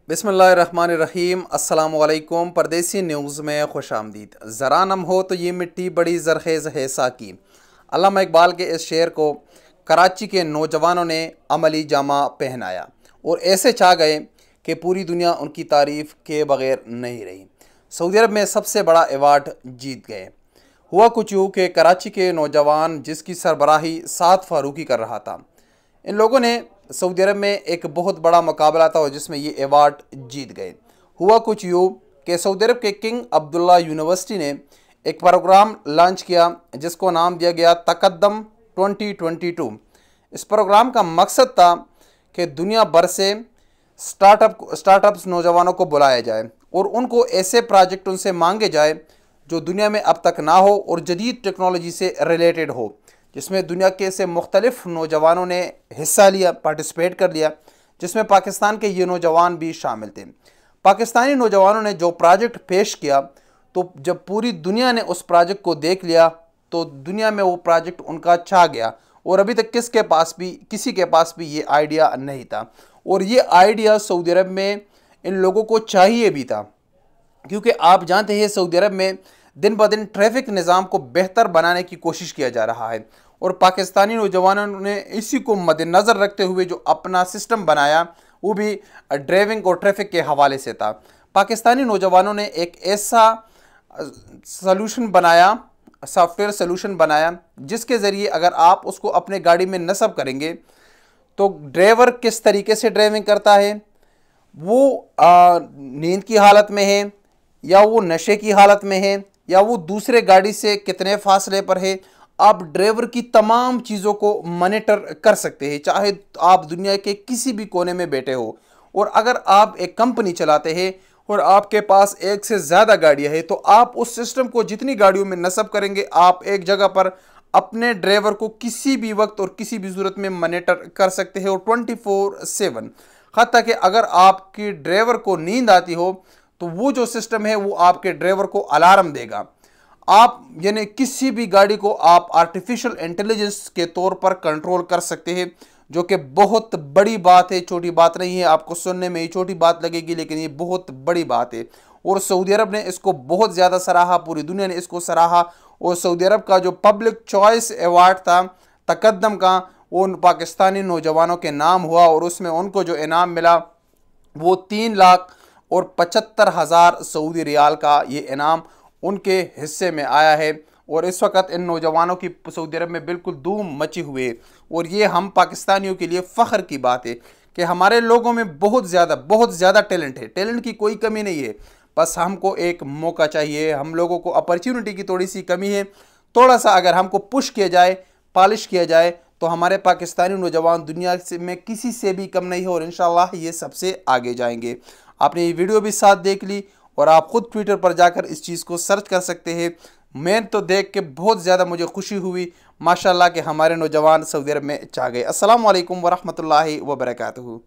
बिस्मिल्लाहिर्रहमानिर्रहीम। अस्सलामुअलैकुम। परदेसी न्यूज़ में खुश आमदीद। ज़रा नम हो तो ये मिट्टी बड़ी ज़रख़ेज़ है साकी। अल्लामा इकबाल के इस शेर को कराची के नौजवानों ने अमली जामा पहनाया और ऐसे छा गए कि पूरी दुनिया उनकी तारीफ़ के बग़ैर नहीं रही। सऊदी अरब में सबसे बड़ा अवार्ड जीत गए। हुआ कुछ यूँ कि कराची के नौजवान जिसकी सरबराही साद फ़ारूकी कर रहा था, इन लोगों ने सऊदी अरब में एक बहुत बड़ा मुकाबला था और जिसमें ये अवार्ड जीत गए। हुआ कुछ यूँ कि सऊदी अरब के किंग अब्दुल्ला यूनिवर्सिटी ने एक प्रोग्राम लॉन्च किया जिसको नाम दिया गया तकद्दम 2022। इस प्रोग्राम का मकसद था कि दुनिया भर से स्टार्टअप्स नौजवानों को बुलाया जाए और उनको ऐसे प्रोजेक्ट उनसे मांगे जाए जो दुनिया में अब तक ना हो और जदीद टेक्नोलॉजी से रिलेटेड हो, जिसमें दुनिया के से मुख्तलिफ नौजवानों ने हिस्सा लिया, पार्टिसिपेट कर लिया, जिसमें पाकिस्तान के ये नौजवान भी शामिल थे। पाकिस्तानी नौजवानों ने जो प्रोजेक्ट पेश किया, तो जब पूरी दुनिया ने उस प्रोजेक्ट को देख लिया तो दुनिया में वो प्रोजेक्ट उनका छा गया और अभी तक किसी के पास भी ये आइडिया नहीं था। और ये आइडिया सऊदी अरब में इन लोगों को चाहिए भी था, क्योंकि आप जानते हैं सऊदी अरब में दिन ब दिन ट्रैफिक निज़ाम को बेहतर बनाने की कोशिश किया जा रहा है और पाकिस्तानी नौजवानों ने इसी को मद्देनज़र रखते हुए जो अपना सिस्टम बनाया वो भी ड्राइविंग और ट्रैफिक के हवाले से था। पाकिस्तानी नौजवानों ने एक ऐसा सॉफ्टवेयर सोल्यूशन बनाया जिसके ज़रिए अगर आप उसको अपने गाड़ी में नस्ब करेंगे तो ड्राइवर किस तरीके से ड्राइविंग करता है, वो नींद की हालत में है या वो नशे की हालत में है या वो दूसरे गाड़ी से कितने फासले पर है, आप ड्राइवर की तमाम चीज़ों को मॉनिटर कर सकते हैं, चाहे आप दुनिया के किसी भी कोने में बैठे हो। और अगर आप एक कंपनी चलाते हैं और आपके पास एक से ज़्यादा गाड़ियाँ हैं तो आप उस सिस्टम को जितनी गाड़ियों में नस्ब करेंगे, आप एक जगह पर अपने ड्राइवर को किसी भी वक्त और किसी भी सूरत में मॉनिटर कर सकते हैं और 24/7। हत्ता कि अगर आपकी ड्राइवर को नींद आती हो तो वो जो सिस्टम है वो आपके ड्राइवर को अलार्म देगा। आप यानी किसी भी गाड़ी को आप आर्टिफिशियल इंटेलिजेंस के तौर पर कंट्रोल कर सकते हैं, जो कि बहुत बड़ी बात है, छोटी बात नहीं है। आपको सुनने में ही छोटी बात लगेगी लेकिन ये बहुत बड़ी बात है और सऊदी अरब ने इसको बहुत ज़्यादा सराहा, पूरी दुनिया ने इसको सराहा। और सऊदी अरब का जो पब्लिक चॉइस अवार्ड था तकद्दम का, वो उन पाकिस्तानी नौजवानों के नाम हुआ और उसमें उनको जो इनाम मिला वो 3,75,000 सऊदी रियाल का ये इनाम उनके हिस्से में आया है। और इस वक्त इन नौजवानों की सऊदी अरब में बिल्कुल धूम मची हुई है और ये हम पाकिस्तानियों के लिए फ़ख्र की बात है कि हमारे लोगों में बहुत ज़्यादा टैलेंट है। टैलेंट की कोई कमी नहीं है, बस हमको एक मौका चाहिए। हम लोगों को अपॉर्चुनिटी की थोड़ी सी कमी है। थोड़ा सा अगर हमको पुश किया जाए, पॉलिश किया जाए तो हमारे पाकिस्तानी नौजवान दुनिया में किसी से भी कम नहीं है और इंशाल्लाह ये सबसे आगे जाएंगे। आपने ये वीडियो भी साथ देख ली और आप ख़ुद ट्विटर पर जाकर इस चीज़ को सर्च कर सकते हैं। मैं तो देख के बहुत ज़्यादा मुझे खुशी हुई माशाल्लाह कि हमारे नौजवान सऊदी अरब में जा गए। अस्सलाम वालेकुम वरहमतुल्लाहि वबरकातुहू।